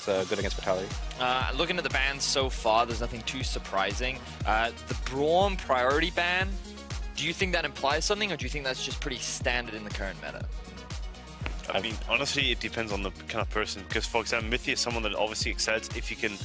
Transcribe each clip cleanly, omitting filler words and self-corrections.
that's good against Vitality. Looking at the bans so far, there's nothing too surprising. The Braum priority ban, do you think that implies something, or do you think that's just pretty standard in the current meta? I mean, honestly, it depends on the kind of person. Because, for example, Mythi is someone that obviously excels if you can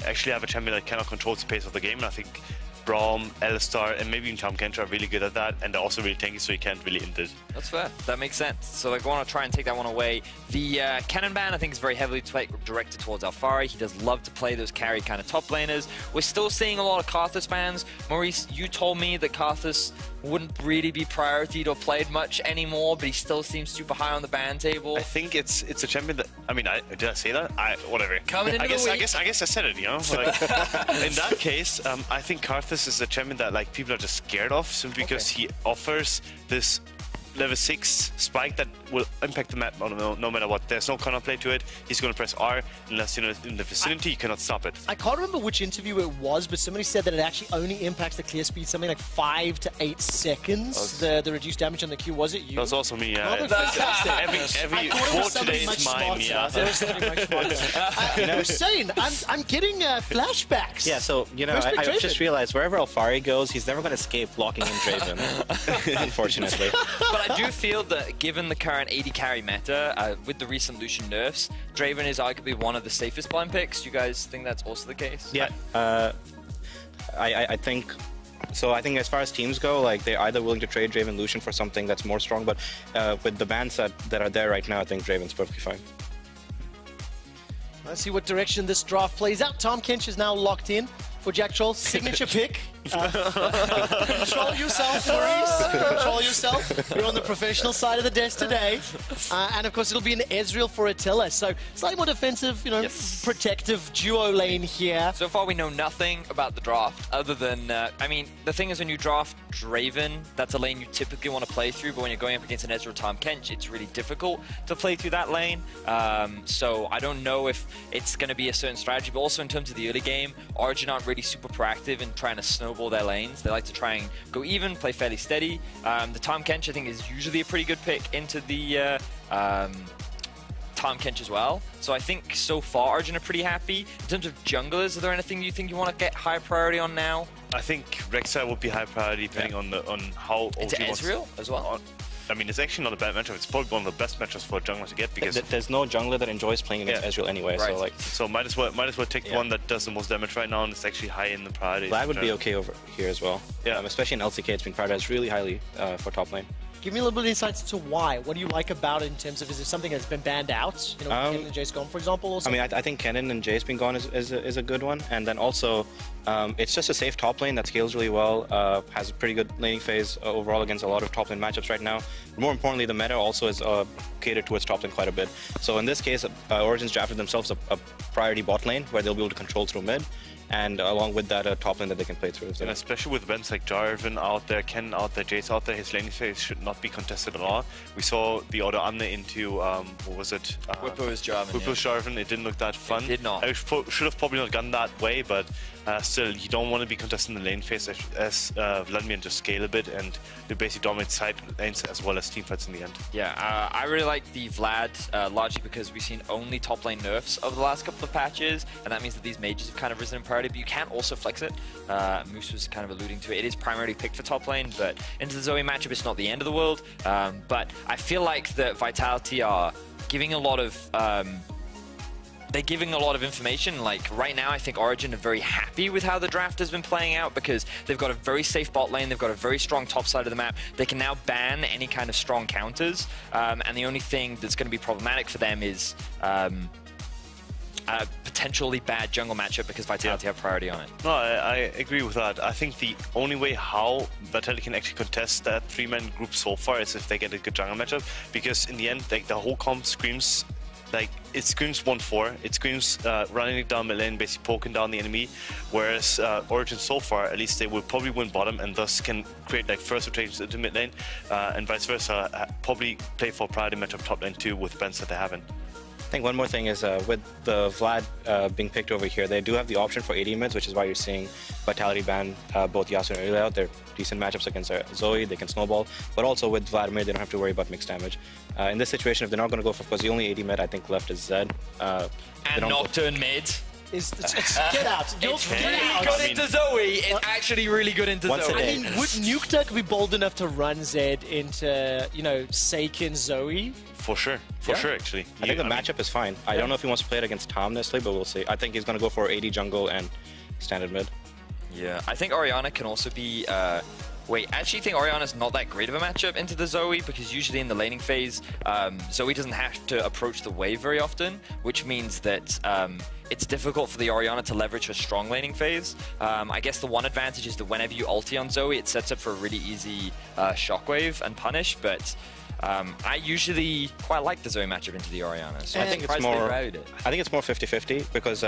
actually have a champion that cannot control the pace of the game. And I think Braum, Alistar, and maybe even Tahm Kench are really good at that, and they're also really tanky, so you can't really int it. That's fair. That makes sense. So like, I want to try and take that one away. The Cannon ban, I think, is very heavily directed towards Alphari. He does love to play those carry kind of top laners. We're still seeing a lot of Karthus bans. Maurice, you told me that Karthus wouldn't really be prioritized or played much anymore, but he still seems super high on the ban table. I think it's a champion that, I mean, did I say that? Whatever. Coming into I guess I said it, you know? Like, in that case, I think Karthus is a champion that like people are just scared of, simply because he offers this level 6 spike that will impact the map no matter what. There's no counterplay to it. He's going to press R unless you're in the vicinity, you cannot stop it. I can't remember which interview it was, but somebody said that it actually only impacts the clear speed something like 5 to 8 seconds. The reduced damage on the Q, was it you? That was also me, yeah. Every quote today is mine, yeah. Hussein, I'm getting flashbacks. Yeah, so, you know, I just realized wherever Alphari goes, he's never going to escape locking in Draven, unfortunately. But I do feel that given the current AD carry meta, with the recent Lucian nerfs, Draven is arguably one of the safest blind picks. Do you guys think that's also the case? Yeah, I think so. I think as far as teams go, like they're either willing to trade Draven Lucian for something that's more strong, but with the bans that are there right now, I think Draven's perfectly fine. Let's see what direction this draft plays out. Tahm Kench is now locked in for Jack Troll's signature pick. Control yourself, Maurice. Control yourself. You're on the professional side of the desk today. And of course, it'll be an Ezreal for Attila. So slightly more defensive, you know, protective duo lane here. So far, we know nothing about the draft other than, I mean, the thing is when you draft Draven, that's a lane you typically want to play through. But when you're going up against an Ezreal Tahm Kench, it's really difficult to play through that lane. So I don't know if it's going to be a certain strategy. But also in terms of the early game, Origen aren't really super proactive in trying to snowball their lanes. They like to try and go even, play fairly steady. The Tahm Kench, I think, is usually a pretty good pick into the Tahm Kench as well. So I think so far Origen are pretty happy. In terms of junglers, are there anything you think you want to get high priority on now? I think Rek'Sai would be high priority depending on how OG into Ezreal as well. I mean, it's actually not a bad matchup. It's probably one of the best matchups for a jungler to get because there's no jungler that enjoys playing against Ezreal anyway. Right. So might as well take the one that does the most damage right now, and it's actually high in the priority. Vlad would be okay over here as well. Yeah, especially in LCK, it's been prioritized really highly for top lane. Give me a little bit of insights into why. What do you like about it in terms of, is it something that's been banned out? You know, Kennen and Jace gone, for example? Or I mean, I think Kennen and Jace being gone is a good one. And then also, it's just a safe top lane that scales really well, has a pretty good laning phase overall against a lot of top lane matchups right now. But more importantly, the meta also is catered towards top lane quite a bit. So in this case, Origin's drafted themselves a priority bot lane where they'll be able to control through mid. And along with that, a top lane that they can play through. And especially with events like Jarvan out there, Ken out there, Jace out there, his laning phase should not be contested at all. We saw the auto Anne into, what was it? Whipple's Jarvan. Whipple's Jarvan, it didn't look that fun. It did not. I should have probably not gone that way, but still, you don't want to be contesting the lane phase as Vladimir and just scale a bit and you basically dominate side lanes as well as team fights in the end. Yeah, I really like the Vlad, largely because we've seen only top lane nerfs over the last couple of patches, and that means that these mages have kind of risen in priority, but you can also flex it. Moose was kind of alluding to it. It is primarily picked for top lane, but into the Zoe matchup, it's not the end of the world. But I feel like the Vitality are giving a lot of they're giving a lot of information. Like right now, I think Origen are very happy with how the draft has been playing out because they've got a very safe bot lane, they've got a very strong top side of the map. They can now ban any kind of strong counters, and the only thing that's going to be problematic for them is a potentially bad jungle matchup because Vitality have priority on it. No, I agree with that. I think the only way how Vitality can actually contest that three-man group so far is if they get a good jungle matchup, because in the end, like the whole comp screams. Like, it screams 1-4, it screams running it down mid lane, basically poking down the enemy, whereas Origen so far, at least they will probably win bottom and thus can create like first rotations into mid lane, and vice versa, probably play for priority matchup top lane too with bans that they haven't. think one more thing is with the Vlad being picked over here, they do have the option for AD mids, which is why you're seeing Vitality ban both Yasuo and Early out. They're decent matchups against Zoe, they can snowball, but also with Vladimir, they don't have to worry about mixed damage. In this situation, if they're not going to go for, because the only AD mid I think left is Zed. And Nocturne mid. Get out. It's really good into Zoe. It's actually really good into Zoe. I mean, would NukeDuck be bold enough to run Zed into, you know, Seiken Zoe? For sure. For sure, actually. I think the matchup is fine. I don't know if he wants to play it against Tom necessarily, but we'll see. I think he's going to go for AD jungle and standard mid. Yeah, I think Orianna can also be... Wait, I actually think Orianna's not that great of a matchup into the Zoe, because usually in the laning phase, Zoe doesn't have to approach the wave very often, which means that it's difficult for the Orianna to leverage her strong laning phase. I guess the one advantage is that whenever you ulti on Zoe, it sets up for a really easy shockwave and punish, but I usually quite like the Zoe matchup into the Orianna, so I think it's more 50-50 because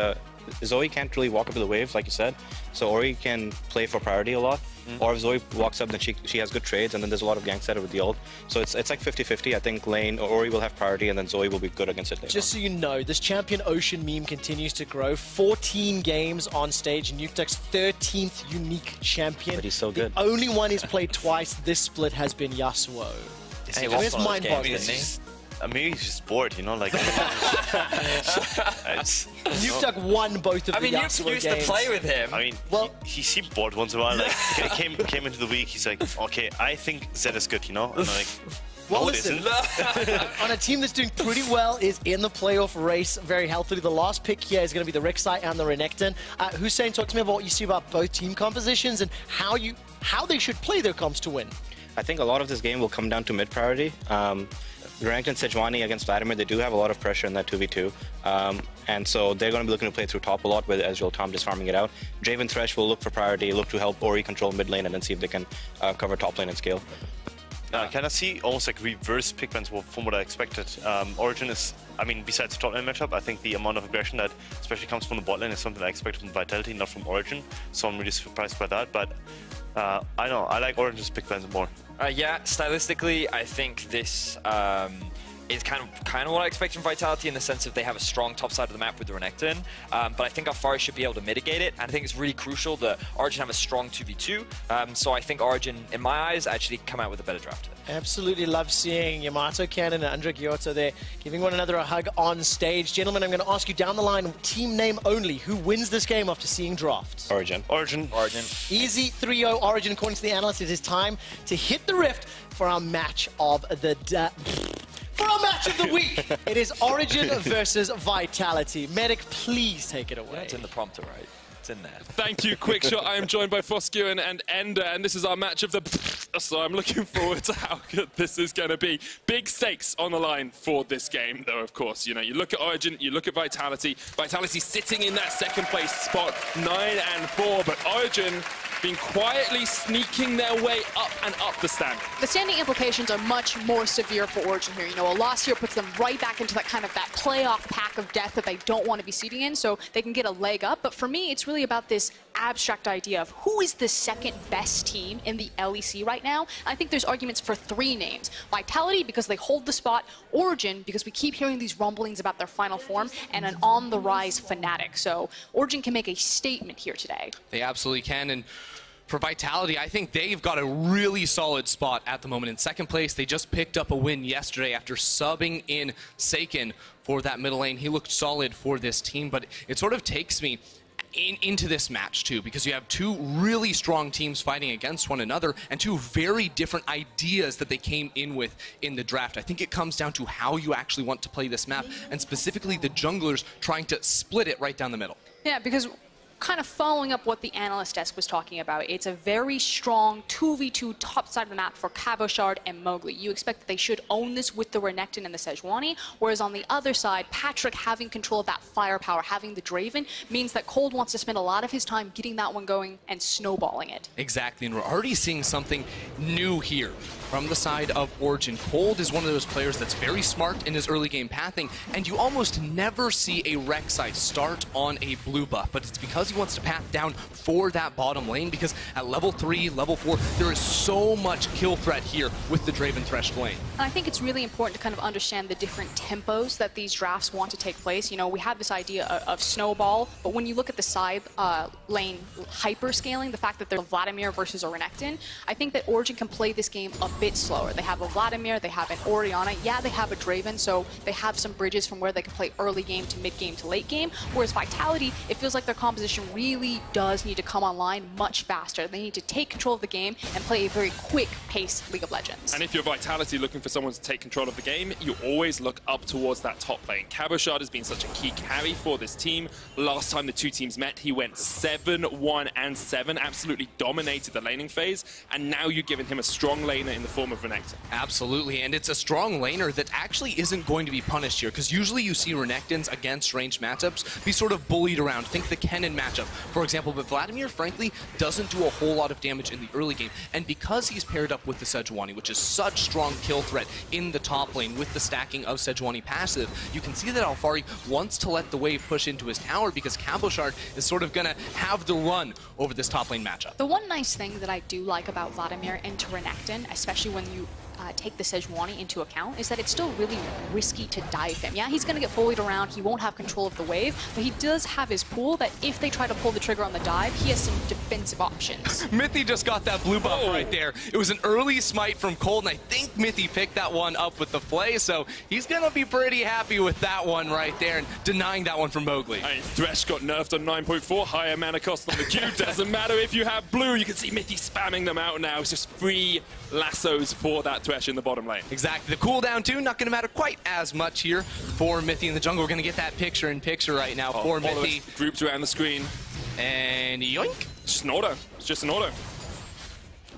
Zoe can't really walk up to the waves, like you said, so Ori can play for priority a lot. Or if Zoe walks up, then she has good trades, and then there's a lot of gank setup with the ult. So it's like 50-50. I think lane or Ori will have priority, and then Zoe will be good against it later. Just so you know, this Champion Ocean meme continues to grow. 14 games on stage, NukeDuck's 13th unique champion. But he's so good. The only one he's played twice this split has been Yasuo. It's mind-boggling. Maybe he's just bored, you know, like... NukeDuck won both of the Yasuo Nuke used games. to play with him. I mean, he seemed bored once in a while. Like, he came into the week, he's like, okay, I think Zed is good, you know? And I'm like, well, listen, on a team that's doing pretty well, is in the playoff race very healthily. The last pick here is going to be the Rek'Sai and the Renekton. Hussein, talk to me about what you see about both team compositions and how they should play their comps to win. I think a lot of this game will come down to mid priority. Renekton Sejuani against Vladimir, they do have a lot of pressure in that 2v2. And so they're going to be looking to play through top a lot with Ezreal Tom just farming it out. Draven Thresh will look for priority, look to help Ori control mid lane, and then see if they can cover top lane and scale. I kind of see almost like reverse pick bans from what I expected. Origen is, I mean, besides the top lane matchup, I think the amount of aggression that especially comes from the bot lane is something I expected from Vitality, not from Origen. So I'm really surprised by that. But I know, I like Origen's pick bans more. Yeah, stylistically, I think this is kind of what I expect from Vitality, in the sense that they have a strong top side of the map with the Renekton, but I think Alphari should be able to mitigate it, and I think it's really crucial that Origen have a strong 2v2, so I think Origen, in my eyes, actually come out with a better draft. Absolutely love seeing Yamato Cannon and Andre Giotto there giving one another a hug on stage. Gentlemen, I'm going to ask you down the line, team name only, who wins this game after seeing drafts? Origen. Easy 3-0 Origen. According to the analyst, it is time to hit the rift for our match of the week. It is Origen versus Vitality. Medic, please take it away. Yeah, it's in the prompter, right? It's in there. Thank you, Quickshot. I am joined by Foskew and Ender, and this is our match of the... So I'm looking forward to how good this is going to be. Big stakes on the line for this game, though, of course. You know, you look at Origen, you look at Vitality. Vitality sitting in that second place spot, 9-4, but Origen been quietly sneaking their way up and up the standing. The standing implications are much more severe for Origen here. You know, a loss here puts them right back into that kind of that playoff pack of death that they don't want to be seating in, so they can get a leg up. But for me, it's really about this abstract idea of who is the second best team in the LEC right now. I think there's arguments for 3 names. Vitality, because they hold the spot. Origen, because we keep hearing these rumblings about their final form. And an on-the-rise Fnatic. So Origen can make a statement here today. They absolutely can. And for Vitality, I think they've got a really solid spot at the moment in second place. They just picked up a win yesterday after subbing in Seiken for that middle lane. He looked solid for this team, but it sort of takes me into this match too, because you have 2 really strong teams fighting against one another and 2 very different ideas that they came in with in the draft. I think it comes down to how you actually want to play this map, and specifically the junglers trying to split it right down the middle. Yeah, because kind of following up what the analyst desk was talking about, it's a very strong 2v2 top side of the map for Cabochard and Mowgli. You expect that they should own this with the Renekton and the Sejuani, whereas on the other side, Patrick having control of that firepower, having the Draven, means that Cold wants to spend a lot of his time getting that one going and snowballing it. Exactly, and we're already seeing something new here from the side of Origen. Cold is one of those players that's very smart in his early game pathing, and you almost never see a Rek'Sai start on a blue buff, but it's because he wants to path down for that bottom lane, because at level 3, level 4, there is so much kill threat here with the Draven Thresh lane. And I think it's really important to kind of understand the different tempos that these drafts want to take place. You know, we have this idea of snowball, but when you look at the side lane hyper-scaling, the fact that they're Vladimir versus a Renekton, I think that Origen can play this game a bit slower. They have a Vladimir, they have an Orianna, yeah, they have a Draven, so they have some bridges from where they can play early game to mid game to late game, whereas Vitality, it feels like their composition really does need to come online much faster. They need to take control of the game and play a very quick pace League of Legends. And if you're Vitality looking for someone to take control of the game, you always look up towards that top lane. Cabochard has been such a key carry for this team. Last time the two teams met, he went 7-1 and 7, absolutely dominated the laning phase, and now you're giving him a strong laner in the form of Renekton. Absolutely, and it's a strong laner that actually isn't going to be punished here, because usually you see Renektons against ranged matchups be sort of bullied around. Think the Kennen matchup, for example, but Vladimir, frankly, doesn't do a whole lot of damage in the early game, and because he's paired up with the Sejuani, which is such strong kill threat in the top lane with the stacking of Sejuani passive, you can see that Alphari wants to let the wave push into his tower because Cabochard is sort of going to have the run over this top lane matchup. The one nice thing that I do like about Vladimir into Renekton, especially when you take the Sejuani into account, is that it's still really risky to dive him. Yeah, he's going to get bullied around, he won't have control of the wave, but he does have his pool that if they try to pull the trigger on the dive, he has some defensive options. Mithy just got that blue buff right there. It was an early smite from Cold, and I think Mithy picked that one up with the play, so he's going to be pretty happy with that one right there, and denying that one from Mowgli. Hey, Thresh got nerfed on 9.4, higher mana cost on the Q. Doesn't matter if you have blue, you can see Mithy spamming them out now. It's just free lassos for that Thresh in the bottom lane. Exactly. The cooldown too, not going to matter quite as much here for Mithy in the jungle. We're going to get that picture-in-picture right now for Mithy. Groups around the screen. And yoink. It's just an auto. It's just an auto.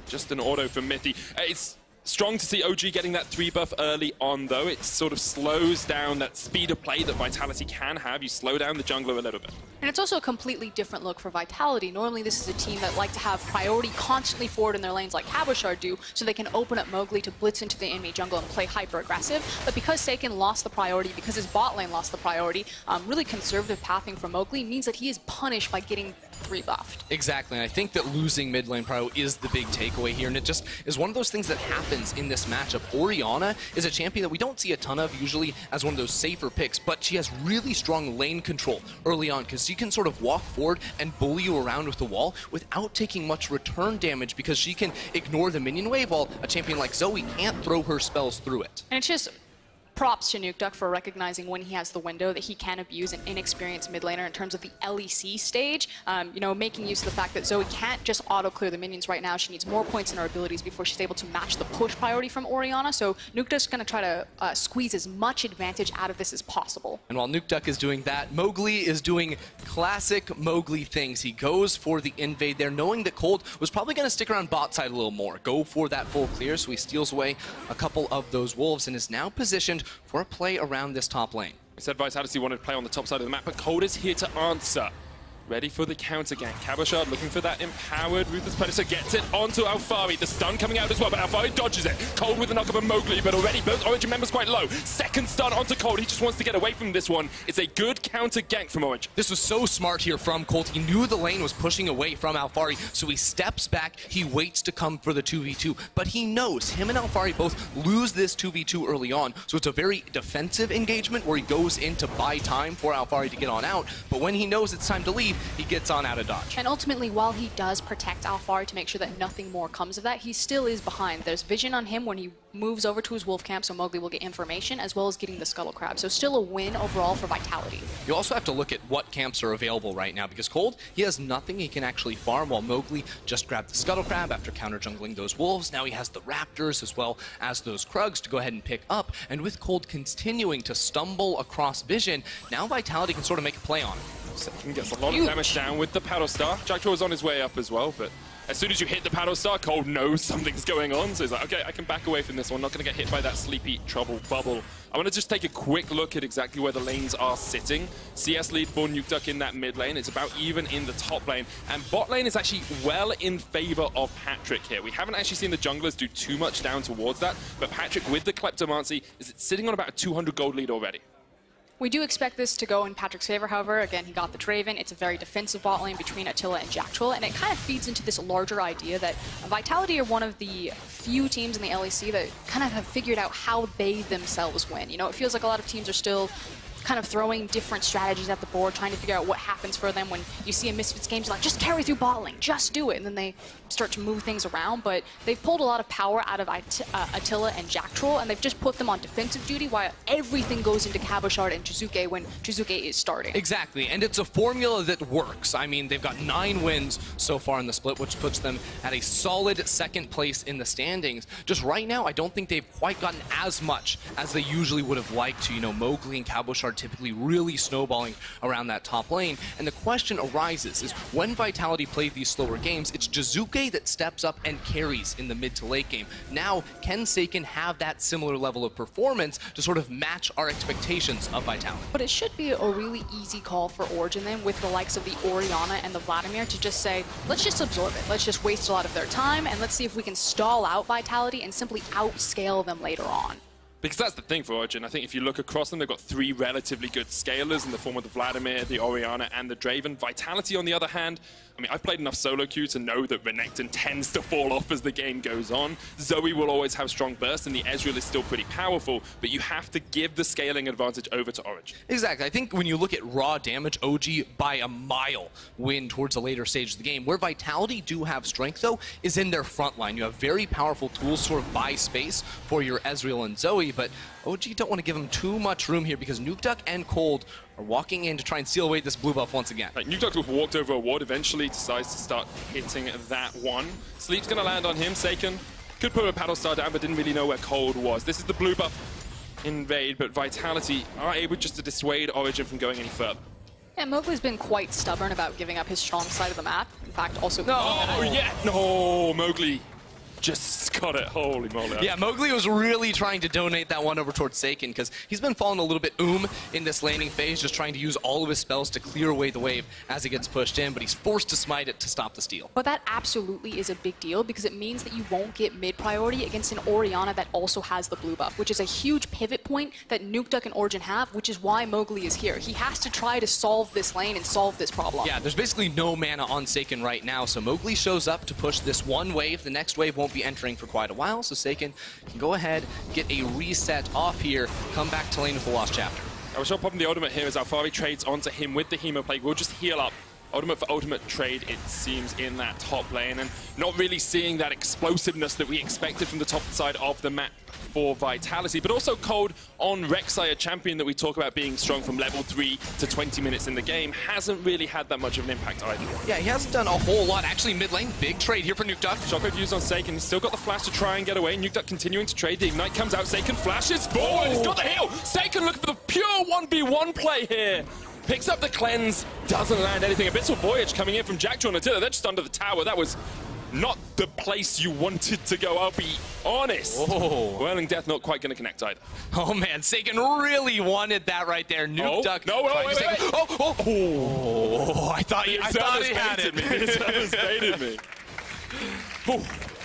Just an auto for Mithy. It's strong to see OG getting that 3 buff early on, though. It sort of slows down that speed of play that Vitality can have. You slow down the jungler a little bit. And it's also a completely different look for Vitality. Normally this is a team that like to have priority constantly forward in their lanes like Cabochard do, so they can open up Mowgli to blitz into the enemy jungle and play hyper-aggressive. But because Seiken lost the priority, because his bot lane lost the priority, really conservative pathing for Mowgli means that he is punished by getting 3 buffed. Exactly, and I think that losing mid lane prio is the big takeaway here, and it just is one of those things that happens in this matchup. Orianna is a champion that we don't see a ton of usually as one of those safer picks, but she has really strong lane control early on because she can sort of walk forward and bully you around with the wall without taking much return damage because she can ignore the minion wave while a champion like Zoe can't throw her spells through it. And it's just props to Nukeduck for recognizing when he has the window that he can abuse an inexperienced mid laner in terms of the LEC stage. You know, making use of the fact that Zoe can't just auto-clear the minions right now. She needs more points in her abilities before she's able to match the push priority from Orianna. So Nukeduck's going to try to squeeze as much advantage out of this as possible. And while Nukeduck is doing that, Mowgli is doing classic Mowgli things. He goes for the invade there, knowing that Cold was probably going to stick around bot side a little more. Go for that full clear, so he steals away a couple of those wolves and is now positioned for a play around this top lane. I said Vitality wanted to play on the top side of the map, but Cold is here to answer. Ready for the counter gank. Cabochard looking for that empowered Ruthless Predator, gets it onto Alphari. The stun coming out as well, but Alphari dodges it. Cold with the knock of a Mowgli, but already both Origin members quite low. Second stun onto Cold. He just wants to get away from this one. It's a good counter gank from Origin. This was so smart here from Cold. He knew the lane was pushing away from Alphari, so he steps back. He waits to come for the 2v2, but he knows him and Alphari both lose this 2v2 early on, so it's a very defensive engagement where he goes in to buy time for Alphari to get on out, but when he knows it's time to leave, he gets on out of dodge. And ultimately, while he does protect Alphari to make sure that nothing more comes of that, he still is behind. There's vision on him when he moves over to his wolf camp, so Mowgli will get information, as well as getting the Scuttle Crab. So still a win overall for Vitality. You also have to look at what camps are available right now, because Cold, he has nothing he can actually farm, while Mowgli just grabbed the Scuttle Crab after counter-jungling those wolves. Now he has the Raptors as well as those Krugs to go ahead and pick up, and with Cold continuing to stumble across vision, now Vitality can sort of make a play on it. Second gets a lot of damage down with the Paddle Star. Jackdaw is on his way up as well, but as soon as you hit the Paddle Star, Cold knows something's going on, so he's like, okay, I can back away from this one, not going to get hit by that Sleepy Trouble bubble. I want to just take a quick look at exactly where the lanes are sitting. CS lead for Nukeduck in that mid lane. It's about even in the top lane, and bot lane is actually well in favor of Patrick here. We haven't actually seen the junglers do too much down towards that, but Patrick with the Kleptomancy is sitting on about a 200 gold lead already. We do expect this to go in Patrick's favor, however. Again, he got the Draven. It's a very defensive bot lane between Attila and Jacktroll, and it kind of feeds into this larger idea that Vitality are one of the few teams in the LEC that kind of have figured out how they themselves win. You know, it feels like a lot of teams are still kind of throwing different strategies at the board, trying to figure out what happens for them when you see a Misfits game, like, just carry through bot lane, just do it, and then they start to move things around. But they've pulled a lot of power out of Attila and Jacktroll, and they've just put them on defensive duty while everything goes into Cabochard and Jizuke when Jizuke is starting. Exactly, and it's a formula that works. I mean, they've got 9 wins so far in the split, which puts them at a solid 2nd place in the standings. Just right now, I don't think they've quite gotten as much as they usually would have liked to. You know, Mowgli and Cabochard typically really snowballing around that top lane. And the question arises is when Vitality play these slower games, it's Jizuke that steps up and carries in the mid to late game. Now, can Seiken have that similar level of performance to sort of match our expectations of Vitality? But it should be a really easy call for Origen then, with the likes of the Orianna and the Vladimir, to just say, let's just absorb it. Let's just waste a lot of their time, and let's see if we can stall out Vitality and simply outscale them later on. Because that's the thing for Origen. I think if you look across them, they've got 3 relatively good scalers in the form of the Vladimir, the Orianna, and the Draven. Vitality, on the other hand, I mean, I've played enough solo queue to know that Renekton tends to fall off as the game goes on. Zoe will always have strong bursts, and the Ezreal is still pretty powerful, but you have to give the scaling advantage over to Origen. Exactly. I think when you look at raw damage, OG by a mile win towards the later stage of the game. Where Vitality do have strength, though, is in their front line. You have very powerful tools to sort of buy space for your Ezreal and Zoe, but OG don't want to give them too much room here because Nukeduck and Cold are walking in to try and seal away this blue buff once again. Like, Nukeduck walked over a ward, eventually decides to start hitting that one. Sleep's going to land on him. Seiken could put a paddle star down, but didn't really know where Cold was. This is the blue buff invade, but Vitality are able just to dissuade Origen from going any further. Yeah, Mowgli's been quite stubborn about giving up his strong side of the map. In fact, also... Oh, yeah! No, Mowgli just got it. Holy moly. Yeah, Mowgli was really trying to donate that one over towards Seiken because he's been falling a little bit in this laning phase, just trying to use all of his spells to clear away the wave as he gets pushed in, but he's forced to smite it to stop the steal. But that absolutely is a big deal because it means that you won't get mid priority against an Orianna that also has the blue buff, which is a huge pivot point that Nukeduck and Origen have, which is why Mowgli is here. He has to try to solve this lane and solve this problem. Yeah, there's basically no mana on Seiken right now, so Mowgli shows up to push this one wave. The next wave won't be entering for quite a while, so Seiken can go ahead, get a reset off here, come back to lane with the Lost Chapter. I was popping the ultimate here as Alfari trades onto him with the Hemoplague. We'll just heal up. Ultimate for ultimate trade, it seems, in that top lane, and not really seeing that explosiveness that we expected from the top side of the map for Vitality, but also Cold on Rek'Sai, a champion that we talk about being strong from level 3 to 20 minutes in the game, hasn't really had that much of an impact either. Yeah, he hasn't done a whole lot. Actually, mid lane, big trade here for Nukeduck. Shockwave used on Seiken, he's still got the flash to try and get away. Nukeduck continuing to trade, the Ignite comes out, Seiken flashes forward, he's got the heal! Seiken looking for the pure 1v1 play here! Picks up the cleanse, doesn't land anything. Abyssal Voyage coming in from Jacktroll and Attila. They're just under the tower. That was not the place you wanted to go, I'll be honest. Oh. Whirling Death not quite going to connect either. Oh man, Seiken really wanted that right there. Nukeduck. No, wait. Oh, I thought he had it. It baited me.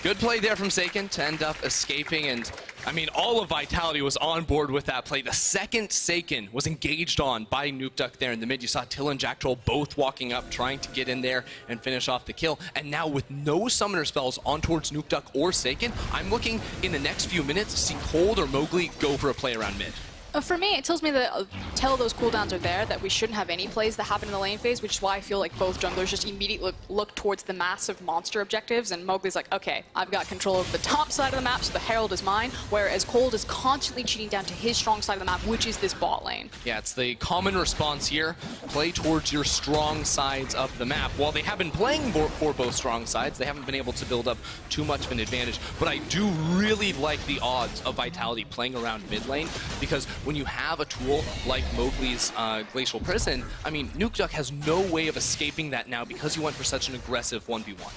Good play there from Seiken to end up escaping, and I mean, all of Vitality was on board with that play. The second Seiken was engaged on by Nukeduck there in the mid, you saw Till and Jacktroll both walking up, trying to get in there and finish off the kill. And now with no summoner spells on towards Nukeduck or Seiken, I'm looking in the next few minutes to see Cold or Mowgli go for a play around mid. For me, it tells me that until those cooldowns are there, that we shouldn't have any plays that happen in the lane phase, which is why I feel like both junglers just immediately look towards the massive monster objectives, and Mowgli's like, okay, I've got control of the top side of the map, so the Herald is mine, whereas Cold is constantly cheating down to his strong side of the map, which is this bot lane. Yeah, it's the common response here. Play towards your strong sides of the map. While they have been playing for both strong sides, they haven't been able to build up too much of an advantage, but I do really like the odds of Vitality playing around mid lane, because when you have a tool like Mowgli's Glacial Prison, I mean, Nukeduck has no way of escaping that now because you went for such an aggressive 1v1.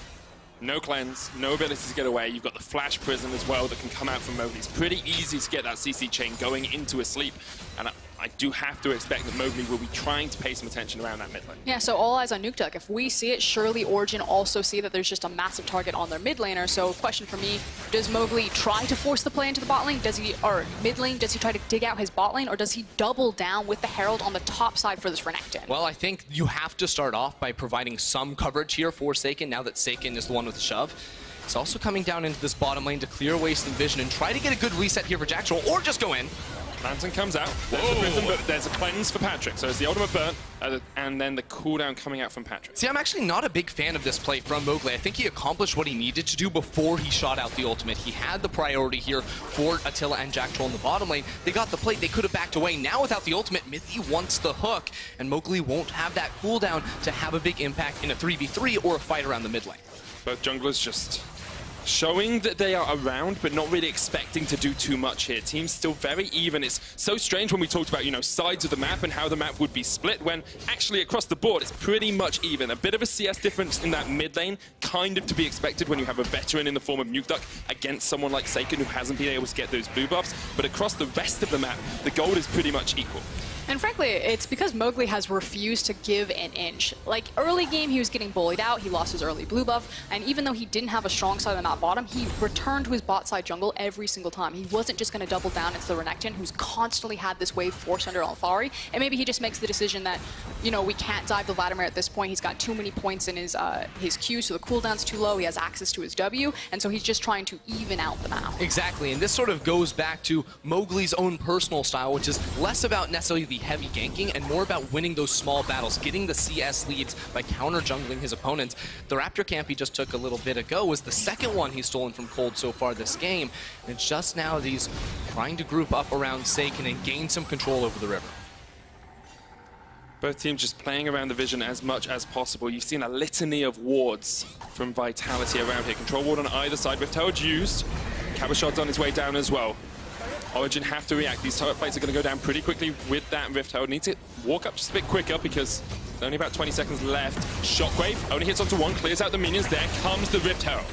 No cleanse, no ability to get away. You've got the Flash Prison as well that can come out from Mowgli. It's pretty easy to get that CC chain going into a sleep. And I I do have to expect that Mowgli will be trying to pay some attention around that mid lane. Yeah, so all eyes on Nukeduck. If we see it, surely Origen also see that there's just a massive target on their mid laner. So question for me, does Mowgli try to force the play into the bot lane? Does he, or mid lane, does he try to dig out his bot lane, or does he double down with the Herald on the top side for this Renekton? Well, I think you have to start off by providing some coverage here for Seiken, now that Seiken is the one with the shove. He's also coming down into this bottom lane to clear away some vision and try to get a good reset here for Jack Troll, or just go in. Lantern comes out, there's the prism, but there's a cleanse for Patrick. So it's the ultimate burn, and then the cooldown coming out from Patrick. See, I'm actually not a big fan of this play from Mowgli. I think he accomplished what he needed to do before he shot out the ultimate. He had the priority here for Attila and Jack Troll in the bottom lane. They got the plate, they could have backed away. Now without the ultimate, Mithy wants the hook, and Mowgli won't have that cooldown to have a big impact in a 3v3 or a fight around the mid lane. Both junglers just showing that they are around, but not really expecting to do too much here. Team's still very even. It's so strange when we talked about, you know, sides of the map and how the map would be split, when actually across the board it's pretty much even. A bit of a CS difference in that mid lane, kind of to be expected when you have a veteran in the form of Nukeduck against someone like Seiken who hasn't been able to get those blue buffs. But across the rest of the map, the gold is pretty much equal. And frankly, it's because Mowgli has refused to give an inch. Like, early game, he was getting bullied out, he lost his early blue buff, and even though he didn't have a strong side on that bottom, he returned to his bot side jungle every single time. He wasn't just going to double down into the Renekton, who's constantly had this wave forced under Alfari, and maybe he just makes the decision that, you know, we can't dive the Vladimir at this point. He's got too many points in his Q, so the cooldown's too low, he has access to his W, and so he's just trying to even out the map. Exactly, and this sort of goes back to Mowgli's own personal style, which is less about necessarily the heavy ganking and more about winning those small battles, getting the CS leads by counter-jungling his opponents. The Raptor camp he just took a little bit ago was the second one he's stolen from Cold so far this game, and it's just now he's trying to group up around Seiken and gain some control over the river. Both teams just playing around the vision as much as possible. You've seen a litany of wards from Vitality around here. Control ward on either side. Rift Herald used. Cabochard's on his way down as well. Origen have to react. These turret plates are going to go down pretty quickly with that Rift Herald. Need to walk up just a bit quicker because there's only about 20 seconds left. Shockwave only hits onto one, clears out the minions. There comes the Rift Herald.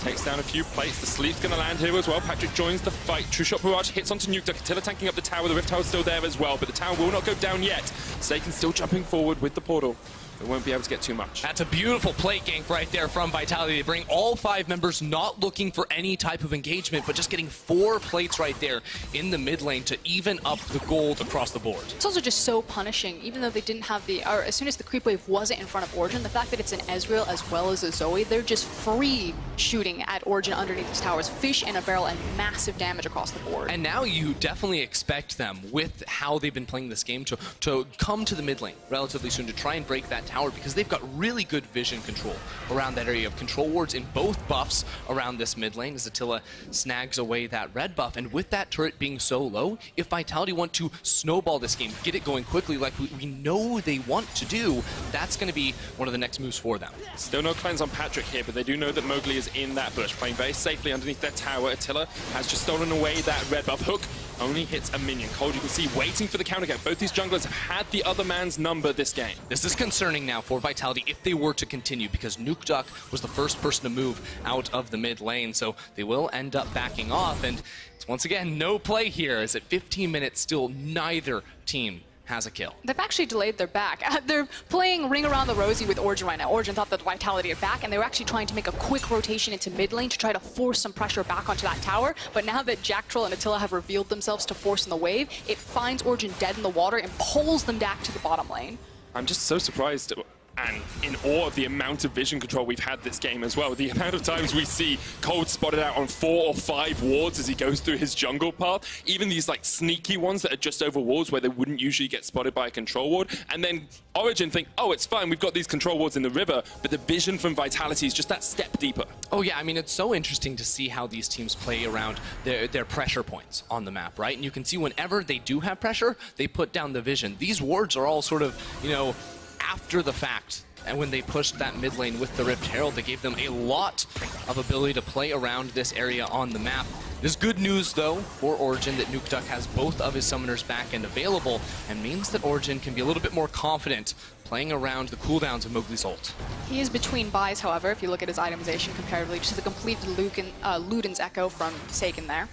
Takes down a few plates. The sleep's going to land here as well. Patrick joins the fight. True Shot Barrage hits onto Nukeduck. Attila tanking up the tower. The Rift Herald's still there as well, but the tower will not go down yet. Seiken still jumping forward with the portal. They won't be able to get too much. That's a beautiful plate gank right there from Vitality. They bring all 5 members not looking for any type of engagement, but just getting 4 plates right there in the mid lane to even up the gold across the board. It's also just so punishing, even though they didn't have the, or as soon as the creep wave wasn't in front of Origen, the fact that it's an Ezreal as well as a Zoe, they're just free shooting at Origen underneath these towers. Fish in a barrel and massive damage across the board. And now you definitely expect them, with how they've been playing this game, to come to the mid lane relatively soon to try and break that tower, because they've got really good vision control around that area of control wards in both buffs around this mid lane as Attila snags away that red buff. And with that turret being so low, if Vitality want to snowball this game, get it going quickly like we know they want to do, that's going to be one of the next moves for them. Still no cleanse on Patrick here, but they do know that Mowgli is in that bush, playing very safely underneath their tower. Attila has just stolen away that red buff. Hook only hits a minion. Cold, you can see, waiting for the counter gap. Both these junglers have had the other man's number this game. This is concerning now for Vitality if they were to continue, because Nukeduck was the first person to move out of the mid lane, so they will end up backing off. And it's once again no play here, as at 15 minutes still neither team has a kill. They've actually delayed their back. They're playing Ring Around the Rosie with Origen right now. Origen thought that Vitality had back, and they were actually trying to make a quick rotation into mid lane to try to force some pressure back onto that tower. But now that Jack Troll and Attila have revealed themselves to force in the wave, it finds Origen dead in the water and pulls them back to the bottom lane. I'm just so surprised and in awe of the amount of vision control we've had this game as well. The amount of times we see Cold spotted out on 4 or 5 wards as he goes through his jungle path. Even these like sneaky ones that are just over wards where they wouldn't usually get spotted by a control ward. And then Origen think, oh, it's fine, we've got these control wards in the river, but the vision from Vitality is just that step deeper. Oh yeah, I mean, it's so interesting to see how these teams play around their pressure points on the map, right? And you can see whenever they do have pressure, they put down the vision. These wards are all sort of, you know, after the fact. And when they pushed that mid lane with the Rift Herald, they gave them a lot of ability to play around this area on the map. There's good news, though, for Origen that Nukeduck has both of his summoners back and available, and means that Origen can be a little bit more confident playing around the cooldowns of Mowgli's ult. He is between buys, however, if you look at his itemization comparatively to the complete Luden's Echo from Seiken there.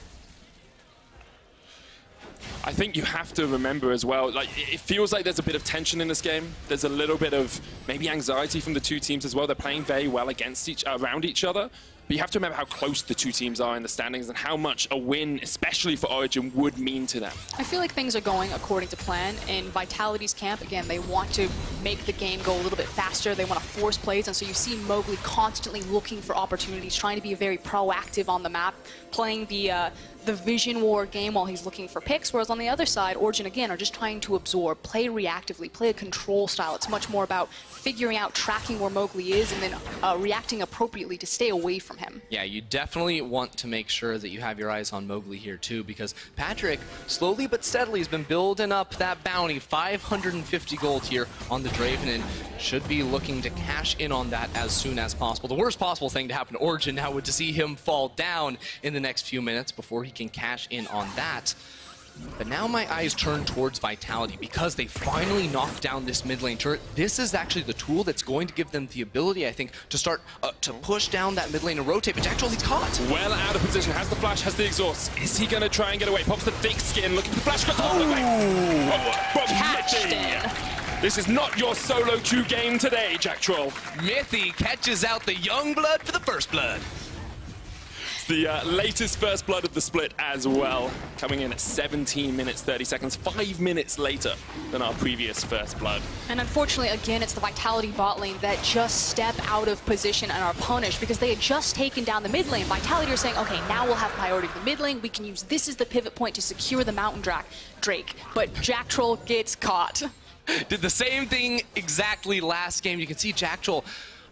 I think you have to remember as well, like, it feels like there's a bit of tension in this game. There's a little bit of maybe anxiety from the two teams as well. They're playing very well around each other. But you have to remember how close the two teams are in the standings and how much a win, especially for Origen, would mean to them. I feel like things are going according to plan. In Vitality's camp, again, they want to make the game go a little bit faster. They want to force plays, and so you see Mowgli constantly looking for opportunities, trying to be very proactive on the map, playing the vision war game while he's looking for picks, whereas on the other side, Origen, again, are just trying to absorb, play reactively, play a control style. It's much more about figuring out, tracking where Mowgli is, and then reacting appropriately to stay away from him. Yeah, you definitely want to make sure that you have your eyes on Mowgli here too, because Patrick, slowly but steadily, has been building up that bounty. 550 gold here on the Draven, and should be looking to cash in on that as soon as possible. The worst possible thing to happen to Origen now would to see him fall down in the next few minutes before he can cash in on that. But now my eyes turn towards Vitality because they finally knocked down this mid lane turret. This is actually the tool that's going to give them the ability, I think, to start to push down that mid lane and rotate, but actually he's caught. Well out of position, has the flash, has the exhaust. Is he going to try and get away? Pops the thick skin, looking for the flash. Catched in. This is not your solo queue game today, Jack Troll. Mithy catches out the young blood for the first blood. The latest first blood of the split as well, coming in at 17 minutes 30 seconds, 5 minutes later than our previous first blood. And unfortunately, again, it's the Vitality bot lane that just step out of position and are punished because they had just taken down the mid lane. Vitality are saying, okay, now we'll have priority of the mid lane. We can use this as the pivot point to secure the Mountain Drake. But Jack Troll gets caught. Did the same thing exactly last game. You can see Jack Troll,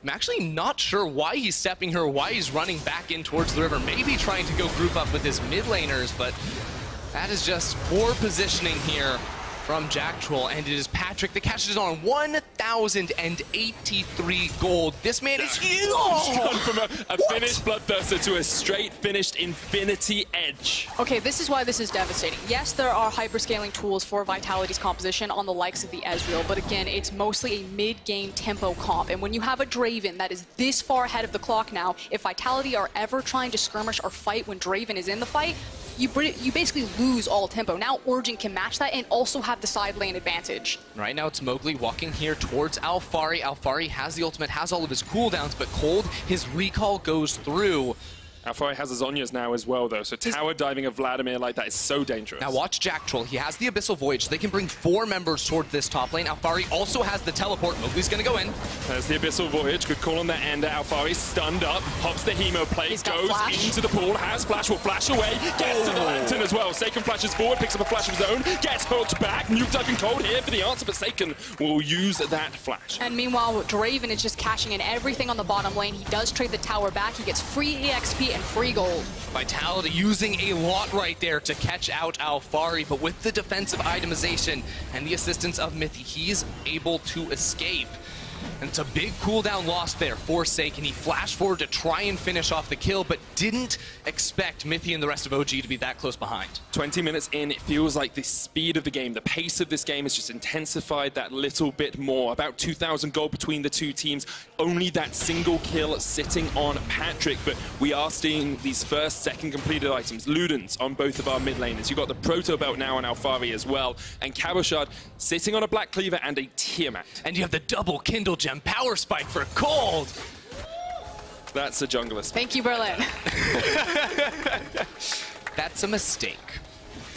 I'm actually not sure why he's stepping here, why he's running back in towards the river, maybe trying to go group up with his mid laners, but that is just poor positioning here from Jack Troll, and it is Patrick that cashes on 1,083 gold. This man is huge! Gone from a finished Bloodthirster to a straight finished Infinity Edge. Okay, this is why this is devastating. Yes, there are hyperscaling tools for Vitality's composition on the likes of the Ezreal, but again, it's mostly a mid-game tempo comp, and when you have a Draven that is this far ahead of the clock now, if Vitality are ever trying to skirmish or fight when Draven is in the fight, you basically lose all tempo. Now Origen can match that and also have the side lane advantage. Right now it's Mowgli walking here towards Alphari. Alphari has the ultimate, has all of his cooldowns, but Cold, his recall goes through. Alphari has his Zhonya's now as well, though, so tower diving of Vladimir like that is so dangerous. Now watch Jack Troll. He has the Abyssal Voyage. They can bring 4 members toward this top lane. Alphari also has the teleport. Mowgli's going to go in. There's the Abyssal Voyage. Good call on the end. Alphari stunned up, pops the Hemo Plate, goes into the pool, has flash, will flash away, gets to the lantern as well. Saken flashes forward, picks up a flash of his own, gets hooked back. Nuke Duck and Cold here for the answer, but Saken will use that flash. And meanwhile, Draven is just cashing in everything on the bottom lane. He does trade the tower back. He gets free EXP and free gold. Vitality using a lot right there to catch out Alphari, but with the defensive itemization and the assistance of Mithy, he's able to escape. And it's a big cooldown lost there for Saken. He flashed forward to try and finish off the kill, but didn't expect Mithy and the rest of OG to be that close behind. 20 minutes in, it feels like the speed of the game, the pace of this game has just intensified that little bit more. About 2,000 gold between the two teams. Only that single kill sitting on Patrick, but we are seeing these first, second completed items. Ludens on both of our mid laners. You've got the Proto Belt now on Alphari as well, and Cabochard sitting on a Black Cleaver and a Tiamat. And you have the double Kindle Gem Power Spike for Cold. That's a jungler spike. Thank you, Berlin. That's a mistake.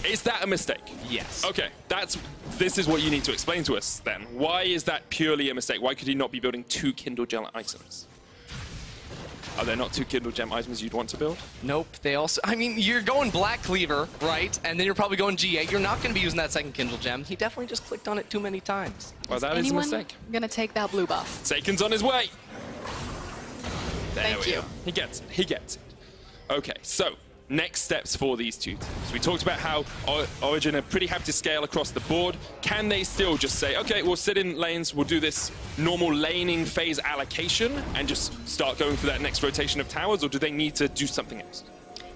Is that a mistake? Yes. Okay, this is what you need to explain to us then. Why is that purely a mistake? Why could he not be building 2 Kindle Gem items? Are there not 2 Kindle Gem items you'd want to build? Nope, they also, I mean, you're going Black Cleaver, right? And then you're probably going GA. You're not going to be using that second Kindle Gem. He definitely just clicked on it too many times. Well, that is a mistake. Gonna take that blue buff. Saken's on his way. There Thank you. Go. He gets it. He gets it. Okay, so next steps for these two teams. We talked about how Origen are pretty happy to scale across the board. Can they still just say, okay, we'll sit in lanes, we'll do this normal laning phase allocation and just start going for that next rotation of towers, or do they need to do something else?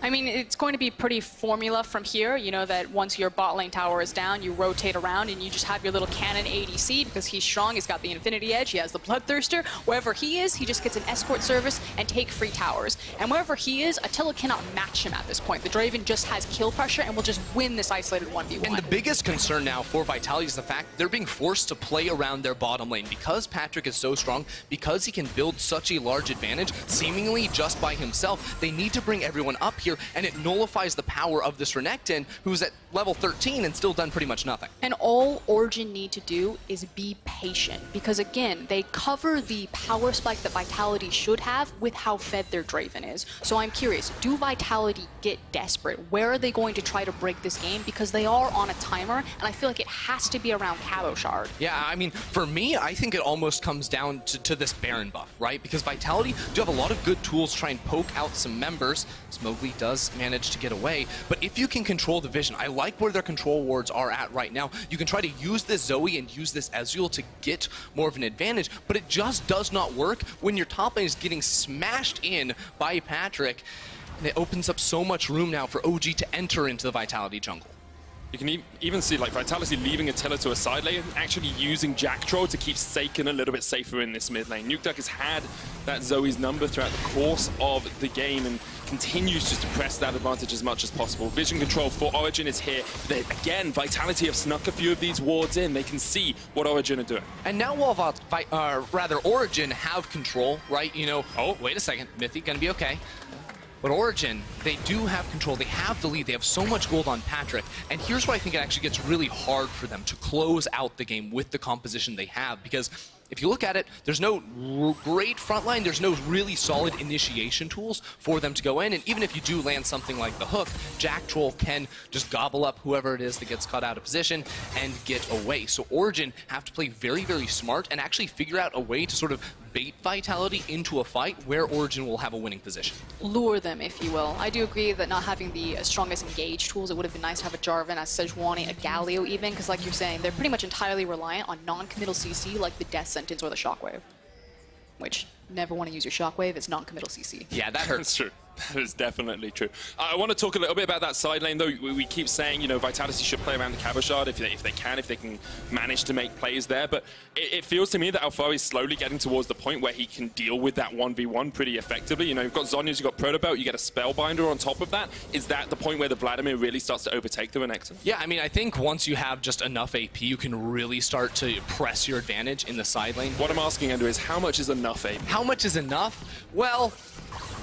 I mean, it's going to be pretty formula from here. You know that once your bot lane tower is down, you rotate around and you just have your little cannon ADC because he's strong, he's got the Infinity Edge, he has the Bloodthirster. Wherever he is, he just gets an escort service and take free towers. And wherever he is, Attila cannot match him at this point. The Draven just has kill pressure and will just win this isolated 1v1. And the biggest concern now for Vitality is the fact they're being forced to play around their bottom lane. Because Patrick is so strong, because he can build such a large advantage, seemingly just by himself, they need to bring everyone up here, and it nullifies the power of this Renekton, who's at level 13 and still done pretty much nothing. And all Origen need to do is be patient, because again, they cover the power spike that Vitality should have with how fed their Draven is. So I'm curious, do Vitality get desperate? Where are they going to try to break this game? Because they are on a timer, and I feel like it has to be around Cabo Shard. Yeah, I mean, for me, I think it almost comes down to this Baron buff, right? Because Vitality do have a lot of good tools to try and poke out some members. Smogly does manage to get away, but if you can control the vision, I like where their control wards are at right now. You can try to use this Zoe and use this Ezreal to get more of an advantage, but it just does not work when your top lane is getting smashed in by Patrick, and it opens up so much room now for OG to enter into the Vitality jungle. You can even see like Vitality leaving Attila to a side lane, actually using Jack Troll to keep Saken a little bit safer in this mid lane. Nukeduck has had that Zoe's number throughout the course of the game and continues just to press that advantage as much as possible. Vision control for Origen is here. Again, Vitality have snuck a few of these wards in. They can see what Origen are doing. And now while Origen have control, right? You know, oh, wait a second, Mythic gonna be okay. But Origen, they do have control. They have the lead. They have so much gold on Patrick. And here's where I think it actually gets really hard for them to close out the game with the composition they have. Because if you look at it, there's no great front line. There's no really solid initiation tools for them to go in. And even if you do land something like the hook, Jack Troll can just gobble up whoever it is that gets caught out of position and get away. So Origen have to play very, very smart and actually figure out a way to sort of bait Vitality into a fight where Origen will have a winning position. Lure them, if you will. I do agree that not having the strongest engage tools, it would have been nice to have a Jarvan, a Sejuani, a Galio even, because like you're saying, they're pretty much entirely reliant on non-committal CC like the Death Sentence or the Shockwave. Which, never want to use your Shockwave, it's non-committal CC. Yeah, that hurts. That's true. That is definitely true. I want to talk a little bit about that side lane, though. We keep saying, you know, Vitality should play around the Cabo Shard if they can manage to make plays there. But it feels to me that Alpha is slowly getting towards the point where he can deal with that 1v1 pretty effectively. You know, you've got Zhonya's, you've got Protobelt, you get a Spellbinder on top of that. Is that the point where the Vladimir really starts to overtake the Renekton? Yeah, I mean, I think once you have just enough AP, you can really start to press your advantage in the side lane. What I'm asking, Andrew, is how much is enough AP? How much is enough? Well,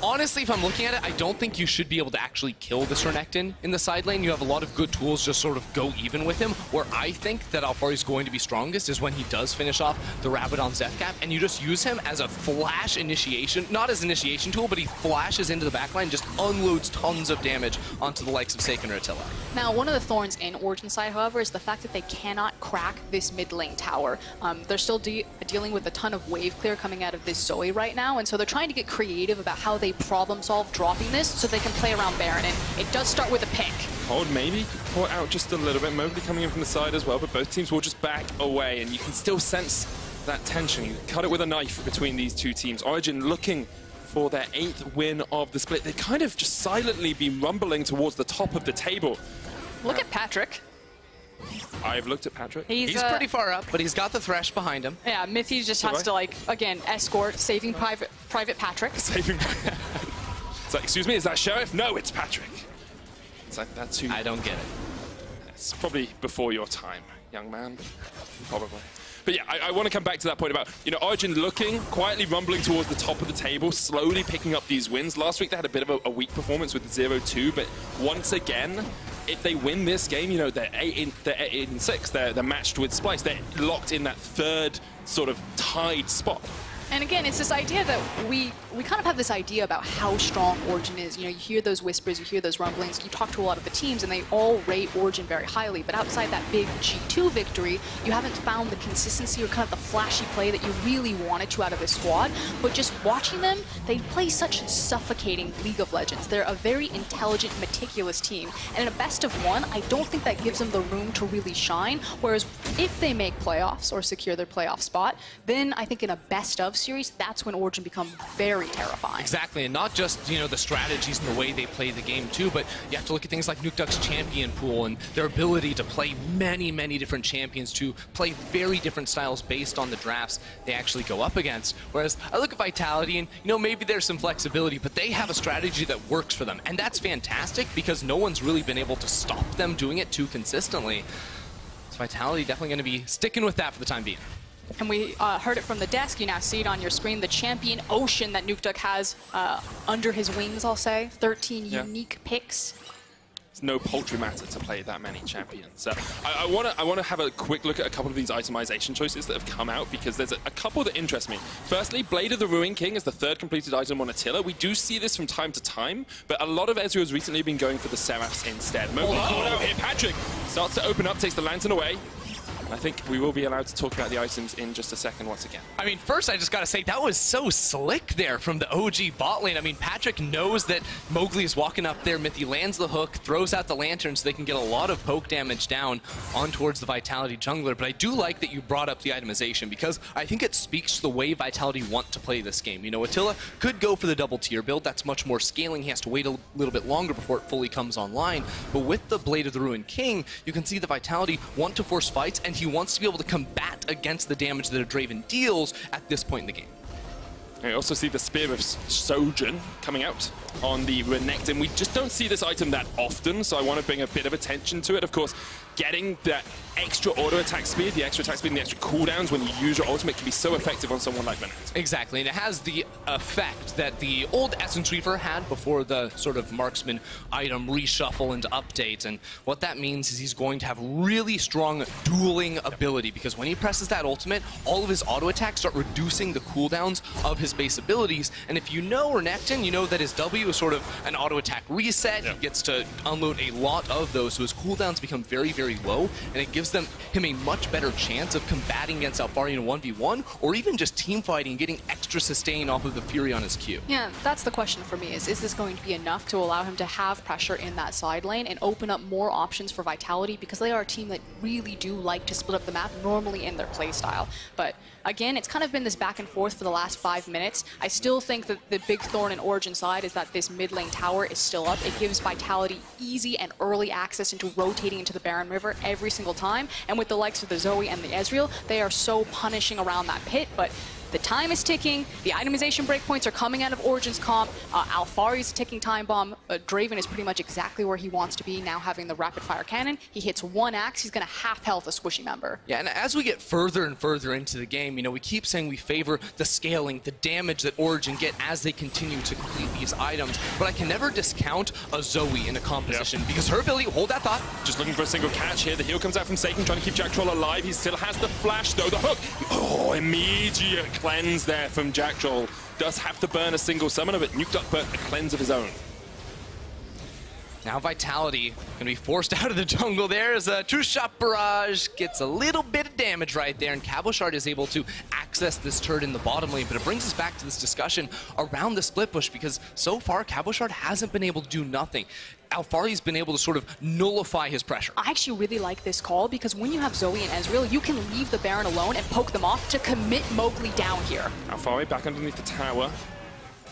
honestly, if I'm looking at it, I don't think you should be able to actually kill this Renekton in the side lane. You have a lot of good tools, just sort of go even with him. Where I think that Alphari is going to be strongest is when he does finish off the Rabadon Zethcap, and you just use him as a flash initiation, not as an initiation tool, but he flashes into the backline, just unloads tons of damage onto the likes of Saken or Attila. Now, one of the thorns in Origen side, however, is the fact that they cannot crack this mid lane tower. They're still dealing with a ton of wave clear coming out of this Zoe right now, and so they're trying to get creative about how they problem solve dropping this so they can play around Baron, and it does start with a pick. Hold maybe caught out just a little bit, Mobley coming in from the side as well, but both teams will just back away, and you can still sense that tension. You cut it with a knife between these two teams. Origen looking for their 8th win of the split. They kind of just silently been rumbling towards the top of the table. Look at Patrick. I've looked at Patrick. He's pretty far up, but he's got the Thresh behind him. Yeah, Mythy just has to, like, again, escort, saving Private Patrick. Saving It's like, excuse me, is that Sheriff? No, it's Patrick. It's like, that's who... I don't get it. It's probably before your time, young man. Probably. But yeah, I want to come back to that point about, you know, Origen looking, quietly rumbling towards the top of the table, slowly picking up these wins. Last week they had a bit of a weak performance with 0-2, but once again, if they win this game, you know, they're 8-6. They're matched with Splice. They're locked in that 3rd sort of tied spot. And again, it's this idea that we kind of have this idea about how strong Origen is. You know, you hear those whispers, you hear those rumblings, you talk to a lot of the teams, and they all rate Origen very highly. But outside that big G2 victory, you haven't found the consistency or kind of the flashy play that you really wanted to out of this squad. But just watching them, they play such suffocating League of Legends. They're a very intelligent, meticulous team. And in a best of one, I don't think that gives them the room to really shine. Whereas if they make playoffs or secure their playoff spot, then I think in a best of series, that's when Origen become very terrifying. Exactly, and not just, you know, the strategies and the way they play the game too, but you have to look at things like Nukeduck's champion pool and their ability to play many, many different champions, to play very different styles based on the drafts they actually go up against. Whereas I look at Vitality and, you know, maybe there's some flexibility, but they have a strategy that works for them, and that's fantastic because no one's really been able to stop them doing it too consistently. So Vitality definitely going to be sticking with that for the time being. And we heard it from the desk. You now see it on your screen. The champion ocean that Nukeduck has under his wings, I'll say. 13 unique picks. It's no paltry matter to play that many champions. I want to have a quick look at a couple of these itemization choices that have come out, because there's a couple that interest me. Firstly, Blade of the Ruin King is the third completed item on Attila. We do see this from time to time, but a lot of Ezreal's recently been going for the Seraphs instead. Mowgli called out here. Patrick starts to open up, takes the lantern away. I think we will be allowed to talk about the items in just a second once again. I mean, first I just gotta say, that was so slick there from the OG bot lane. I mean, Patrick knows that Mowgli is walking up there. Mithy lands the hook, throws out the lantern so they can get a lot of poke damage down on towards the Vitality jungler. But I do like that you brought up the itemization, because I think it speaks to the way Vitality want to play this game. You know, Attila could go for the double tier build. That's much more scaling. He has to wait a little bit longer before it fully comes online. But with the Blade of the Ruin King, you can see the Vitality want to force fights, and he wants to be able to combat against the damage that a Draven deals at this point in the game. I also see the Spear of Sojourn coming out on the Renekton. We just don't see this item that often, so I want to bring a bit of attention to it. Of course, getting that extra auto attack speed, the extra attack speed, and the extra cooldowns when you use your ultimate can be so effective on someone like Renekton. Exactly, and it has the effect that the old Essence Reaver had before the sort of marksman item reshuffle and update. And what that means is he's going to have really strong dueling ability, because when he presses that ultimate, all of his auto attacks start reducing the cooldowns of his base abilities. And if you know Renekton, you know that his W is sort of an auto attack reset. He gets to unload a lot of those, so his cooldowns become very, very low, and it gives him a much better chance of combating against Alphari in a 1v1, or even just team fighting and getting extra sustain off of the Fury on his Q. Yeah, that's the question for me, is this going to be enough to allow him to have pressure in that side lane and open up more options for Vitality, because they are a team that really do like to split up the map normally in their playstyle. But again, it's kind of been this back and forth for the last 5 minutes. I still think that the big thorn in Origen side is that this mid lane tower is still up. It gives Vitality easy and early access into rotating into the Baron River every single time. And with the likes of the Zoe and the Ezreal, they are so punishing around that pit. But the time is ticking. The itemization breakpoints are coming out of Origen's comp. Alphari's a ticking time bomb. Draven is pretty much exactly where he wants to be now, having the rapid fire cannon. He hits one axe, he's going to half health a squishy member. Yeah, and as we get further and further into the game, you know, we keep saying we favor the scaling, the damage that Origen get as they continue to complete these items. But I can never discount a Zoe in a composition, because her ability, hold that thought. Just looking for a single catch here. The heal comes out from Satan, trying to keep Jack Troll alive. He still has the flash, though. The hook. Oh, immediate cleanse there from Jack Troll. Does have to burn a single summoner, but Nukeduck put a cleanse of his own. Now Vitality going to be forced out of the jungle there as a True Shot Barrage gets a little bit of damage right there, and Cabochard is able to access this turret in the bottom lane. But it brings us back to this discussion around the split push, because so far Cabochard hasn't been able to do nothing. Alphari's been able to sort of nullify his pressure. I actually really like this call, because when you have Zoe and Ezreal, you can leave the Baron alone and poke them off to commit Mowgli down here. Alphari back underneath the tower.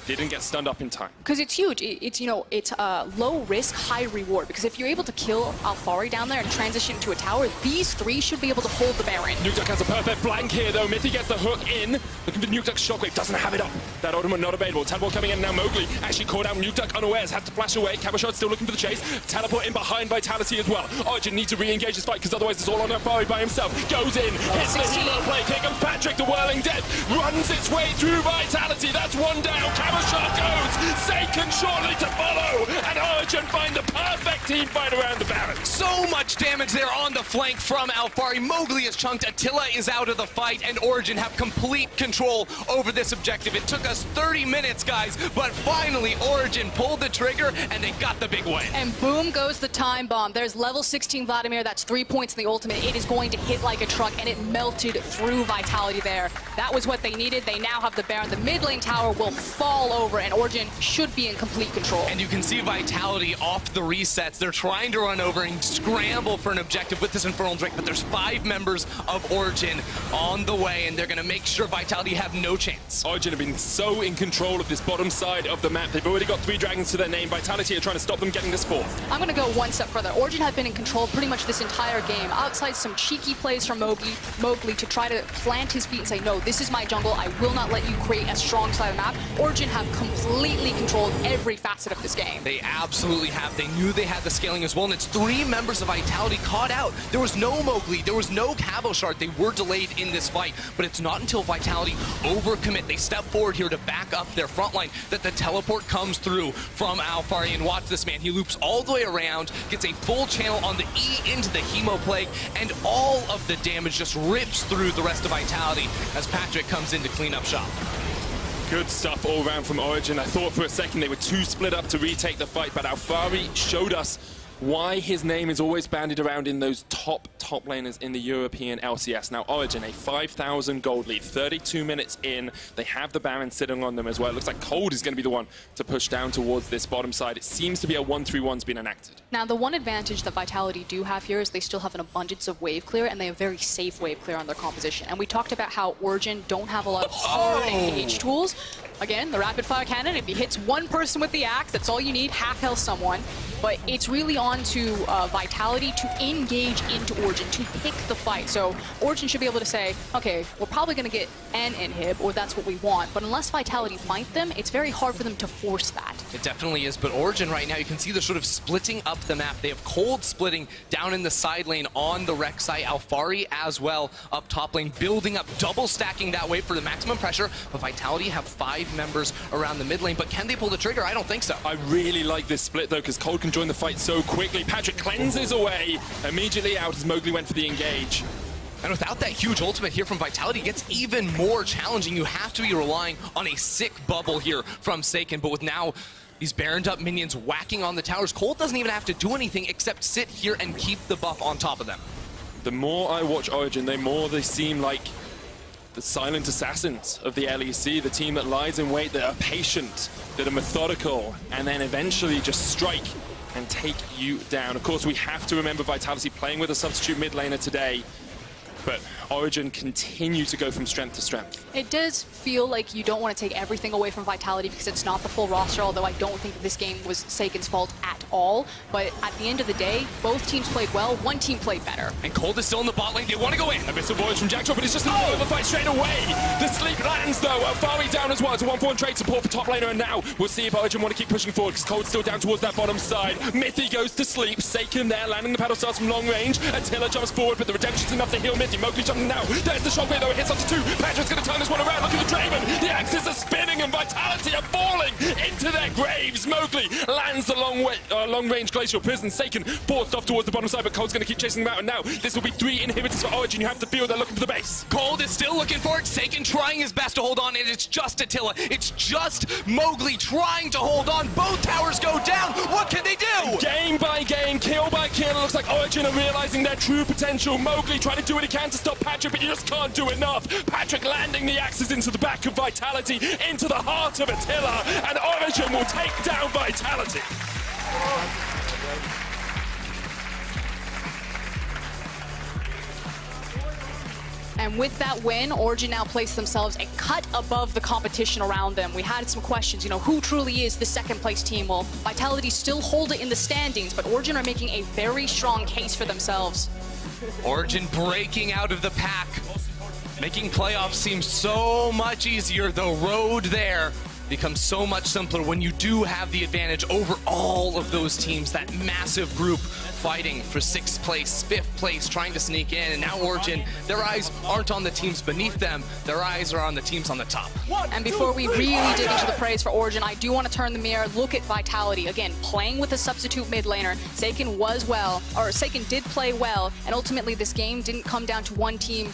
Didn't get stunned up in time. Because it's huge. It's, you know, it's low risk, high reward. Because if you're able to kill Alphari down there and transition to a tower, these three should be able to hold the Baron. Nukeduck has a perfect flank here, though. Mithy gets the hook in. Looking for Nukeduck's shockwave. Doesn't have it up. That ultimate not available. Teleport coming in now. Mowgli actually caught out Nukeduck unawares. Has to flash away. Cabochard still looking for the chase. Teleport in behind Vitality as well. Origen needs to re-engage this fight, because otherwise it's all on Alphari by himself. Goes in. Hits the hero play. Here comes Patrick, the whirling death. Runs its way through Vitality. That's one down. Cabochard goes. Satan shortly to follow, and Origen find the perfect team fight around the Baron. So much damage there on the flank from Alphari. Mowgli is chunked, Attila is out of the fight, and Origen have complete control over this objective. It took us 30 minutes, guys, but finally Origen pulled the trigger, and they got the big win. And boom goes the time bomb. There's level 16 Vladimir, that's 3 points in the ultimate. It is going to hit like a truck, and it melted through Vitality there. That was what they needed. They now have the Baron. The mid lane tower will fall over, and Origen should be in complete control. And you can see Vitality off the resets. They're trying to run over and scramble scramble for an objective with this Infernal Drake, but there's 5 members of Origen on the way, and they're going to make sure Vitality have no chance. Origen have been so in control of this bottom side of the map. They've already got 3 dragons to their name. Vitality are trying to stop them getting this 4th. I'm going to go one step further. Origen have been in control pretty much this entire game, outside some cheeky plays from Mowgli to try to plant his feet and say, no, this is my jungle. I will not let you create a strong side of the map. Origen have completely controlled every facet of this game. They absolutely have. They knew they had the scaling as well, and it's 3 members of Vitality caught out. There was no Mowgli, there was no Cabo Shard. They were delayed in this fight, but it's not until Vitality overcommit, they step forward here to back up their front line, that the teleport comes through from Alfari. And watch this, man. He loops all the way around, gets a full channel on the E into the Hemo Plague, and all of the damage just rips through the rest of Vitality as Patrick comes in to clean up shop. Good stuff all around from Origen. I thought for a second they were too split up to retake the fight, but Alfari showed us why his name is always bandied around in those top laners in the European LCS. Now Origen, a 5,000 gold lead, 32 minutes in. They have the Baron sitting on them as well. It looks like Cold is going to be the one to push down towards this bottom side. It seems to be a 1-3-1's been enacted. Now the one advantage that Vitality do have here is they still have an abundance of wave clear, and they have very safe wave clear on their composition. And we talked about how Origen don't have a lot of hard engage tools. Again, the rapid fire cannon, if he hits one person with the axe, that's all you need, half health someone. But it's really on to Vitality to engage into Origen, to pick the fight. So Origen should be able to say, okay, we're probably going to get an inhib, or that's what we want. But unless Vitality fight them, it's very hard for them to force that. It definitely is, but Origen right now, you can see they're sort of splitting up the map. They have Cold splitting down in the side lane on the Rex side, Alfari as well up top lane, building up, double stacking that way for the maximum pressure. But Vitality have 5 members around the mid lane, but can they pull the trigger? I don't think so. I really like this split though, because Cold can join the fight so quickly. Patrick cleanses away immediately out as Mowgli went for the engage. And without that huge ultimate here from Vitality, it gets even more challenging. You have to be relying on a sick bubble here from Seiken, but with now these Baroned up minions whacking on the towers, Cold doesn't even have to do anything except sit here and keep the buff on top of them. The more I watch Origen, the more they seem like the silent assassins of the LEC, the team that lies in wait, that are patient, that are methodical, and then eventually just strike and take you down. Of course, we have to remember Vitality playing with a substitute mid laner today, but Origen continue to go from strength to strength. It does feel like you don't want to take everything away from Vitality because it's not the full roster, although I don't think this game was Seiken's fault at all. But at the end of the day, both teams played well, one team played better. And Cold is still in the bot lane, they want to go in. A bit of voice from Jackdaw, but it's just a the fight straight away. The sleep lands though, Alfari down as well. It's a 1-4 trade support for top laner, and now we'll see if Origen want to keep pushing forward because Cold's still down towards that bottom side. Mithy goes to sleep, Seiken there, landing the paddle starts from long range. Attila jumps forward, but the redemption's enough to heal Mithy. Mowgli jumping now. There's the shockwave though, it hits onto 2. Patrick's going to turn this one around. Look at the Draven. The axes are spinning and Vitality are falling into their graves. Mowgli lands the long-range glacial prison. Seiken forced off towards the bottom side, but Cold's going to keep chasing them out. And now this will be 3 inhibitors for Origen. You have to feel they're looking for the base. Cold is still looking for it. Seiken trying his best to hold on, and it's just Attila. It's just Mowgli trying to hold on. Both towers go down. What can they do? Game by game, kill by kill. It looks like Origen are realizing their true potential. Mowgli trying to do what he can to stop Patrick, but you just can't do enough. Patrick landing the axes into the back of Vitality, into the heart of Attila, and Origen will take down Vitality. And with that win, Origen now place themselves a cut above the competition around them. We had some questions, who truly is the second place team? Well, Vitality still hold it in the standings, but Origen are making a very strong case for themselves. Origen breaking out of the pack, making playoffs seem so much easier. The road there becomes so much simpler when you do have the advantage over all of those teams, that massive group fighting for 6th place, 5th place, trying to sneak in. And now Origen, their eyes aren't on the teams beneath them, their eyes are on the teams on the top. And before we really dig into the praise for Origen, I do want to turn the mirror, look at Vitality. Again, playing with a substitute mid laner, Seiken did play well, and ultimately this game didn't come down to one team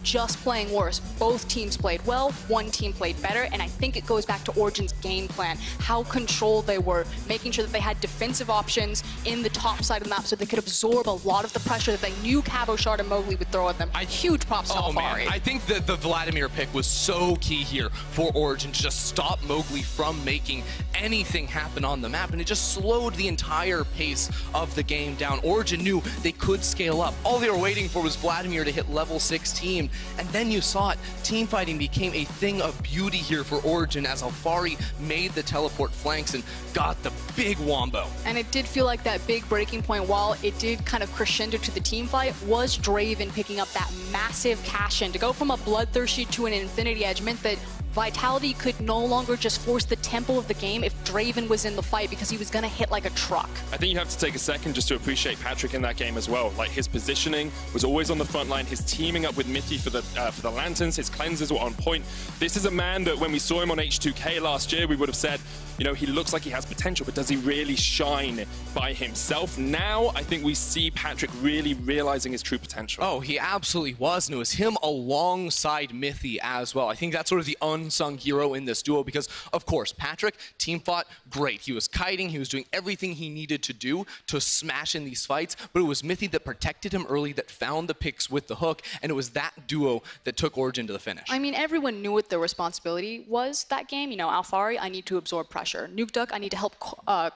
just playing worse. Both teams played well, one team played better, and I think it goes back to Origen's game plan, how controlled they were, making sure that they had defensive options in the top side of the map so they could absorb a lot of the pressure that they knew Cavo, Shard, and Mowgli would throw at them. Huge props to Oh Alfari. man, I think that the Vladimir pick was so key here for Origen to just stop Mowgli from making anything happen on the map, and it just slowed the entire pace of the game down. Origen knew they could scale up. All they were waiting for was Vladimir to hit level 16, and then you saw it. Team fighting became a thing of beauty here for Origen as Alfari made the teleport flanks and got the big wombo. And it did feel like that big breaking point, while it did kind of crescendo to the team fight, was Draven picking up that massive cash-in. To go from a Bloodthirsty to an Infinity Edge meant that Vitality could no longer just force the tempo of the game if Draven was in the fight, because he was going to hit like a truck. I think you have to take a second just to appreciate Patrick in that game as well. Like, his positioning was always on the front line. His teaming up with Mithy for the lanterns, his cleansers were on point. This is a man that when we saw him on H2K last year, we would have said, you know, he looks like he has potential, but does he really shine by himself? Now, I think we see Patrick really realizing his true potential. Oh, he absolutely was, and it was him alongside Mithy as well. I think that's sort of the unsung hero in this duo because, of course, Patrick, team fought great. He was kiting, he was doing everything he needed to do to smash in these fights, but it was Mithy that protected him early, that found the picks with the hook, and it was that duo that took Origen to the finish. I mean, everyone knew what their responsibility was that game. You know, Alfari, I need to absorb pressure. Nuke Duck, I need to help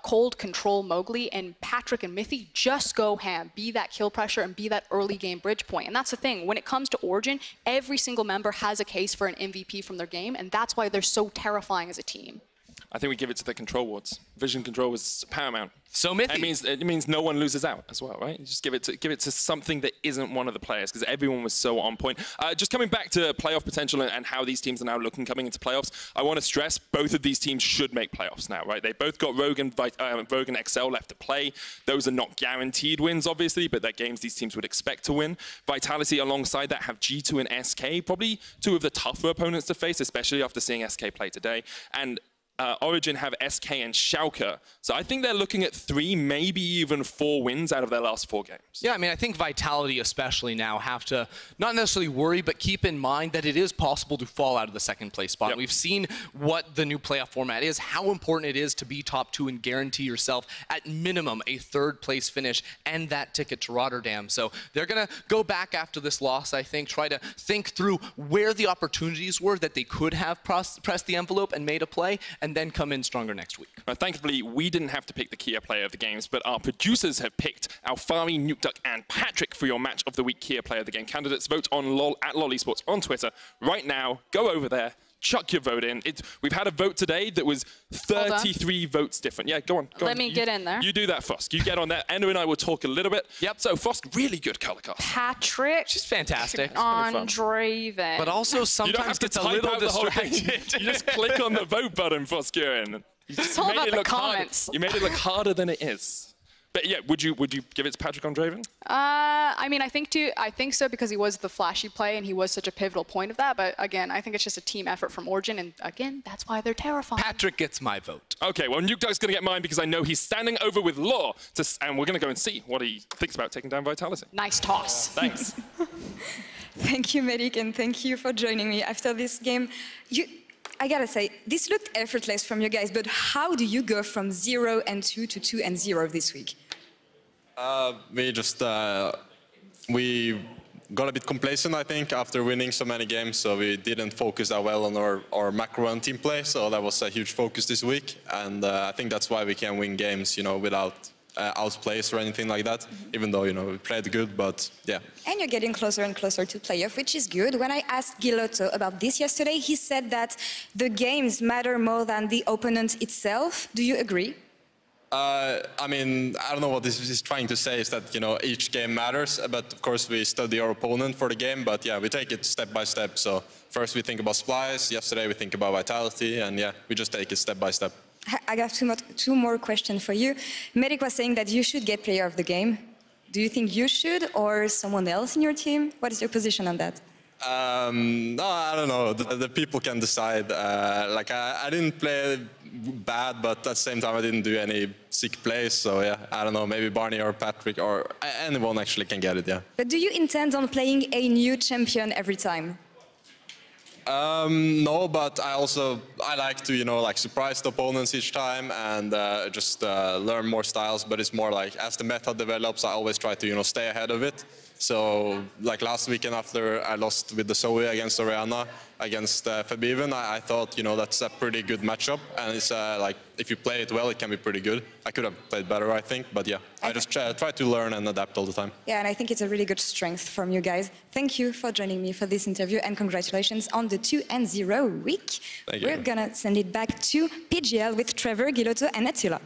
cold control Mowgli, and Patrick and Mithy just go ham, be that kill pressure and be that early game bridge point. And that's the thing, when it comes to Origen, every single member has a case for an MVP from their game, and that's why they're so terrifying as a team. I think we give it to the control wards. Vision control was paramount. So Mithy. It means no one loses out as well, right? You just give it to something that isn't one of the players, because everyone was so on point. Just coming back to playoff potential and how these teams are now looking coming into playoffs, I want to stress both of these teams should make playoffs now, right? They both got Rogue and XL left to play. Those are not guaranteed wins, obviously, but they're games these teams would expect to win. Vitality alongside that have G2 and SK, probably two of the tougher opponents to face, especially after seeing SK play today. And Origen have SK and Schalke. So I think they're looking at 3, maybe even 4 wins out of their last 4 games. Yeah, I mean, I think Vitality especially now have to not necessarily worry, but keep in mind that it is possible to fall out of the second place spot. Yep. We've seen what the new playoff format is, how important it is to be top 2 and guarantee yourself at minimum a 3rd place finish and that ticket to Rotterdam. So they're going to go back after this loss, I think, try to think through where the opportunities were that they could have pressed the envelope and made a play, and then come in stronger next week. Thankfully, we didn't have to pick the Kia player of the games, but our producers have picked Alfari, Nuke Duck, and Patrick for your match of the week Kia player of the game. Candidates, vote on at LollySports on Twitter right now. Go over there. Chuck your vote in. We've had a vote today that was 33 votes different. Yeah, go on. Let me get in there. You do that, Fosk. You get on there. Enna and I will talk a little bit. Yep. So, Fosk, really good color cast. Patrick. She's fantastic. On Draven. But also sometimes gets a little distracted. You just click on the vote button, Fosk. It's all about the comments. You made it look harder than it is. But yeah, would you give it to Patrick on Draven? I mean, I think so, because he was the flashy play and he was such a pivotal point of that. But again, I think it's just a team effort from Origen, and again, that's why they're terrifying. Patrick gets my vote. Okay, well, Nuke Duck's gonna get mine because I know he's standing over with Law, and we're gonna go and see what he thinks about taking down Vitality. Nice toss. Thanks. Thank you, Medic, and thank you for joining me after this game. I gotta say, this looked effortless from you guys, but how do you go from 0 and 2 to 2 and 0 this week? We just we got a bit complacent, I think, after winning so many games. So we didn't focus that well on our macro and team play. So that was a huge focus this week, and I think that's why we can win games, you know, without outplays or anything like that. Even though, you know, we played good, but yeah. And you're getting closer and closer to playoff, which is good. When I asked Gilotto about this yesterday, he said that the games matter more than the opponent itself. Do you agree? I mean, I don't know what this is trying to say, is that, you know, each game matters, but of course we study our opponent for the game, but yeah, we take it step by step. So first we think about Splice, yesterday we think about Vitality, and yeah, we just take it step by step. I got two more questions for you. Medic was saying that you should get player of the game. Do you think you should, or someone else in your team? What is your position on that? No, I don't know. The people can decide. Like I didn't play bad, but at the same time I didn't do any sick plays. So yeah, I don't know. Maybe Barney or Patrick or anyone actually can get it. Yeah. But do you intend on playing a new champion every time? No, but I like to, like surprise the opponents each time and just learn more styles. But it's more like as the meta develops, I always try to, stay ahead of it. So like last weekend after I lost with the Zoe against Oriana, against Fabiven, I thought, that's a pretty good matchup. And it's like, if you play it well, it can be pretty good. I could have played better, I think. But yeah, I just try to learn and adapt all the time. Yeah, and I think it's a really good strength from you guys. Thank you for joining me for this interview and congratulations on the 2-0 week. Thank you. We're gonna send it back to PGL with Trevor, Gilotto and Attila.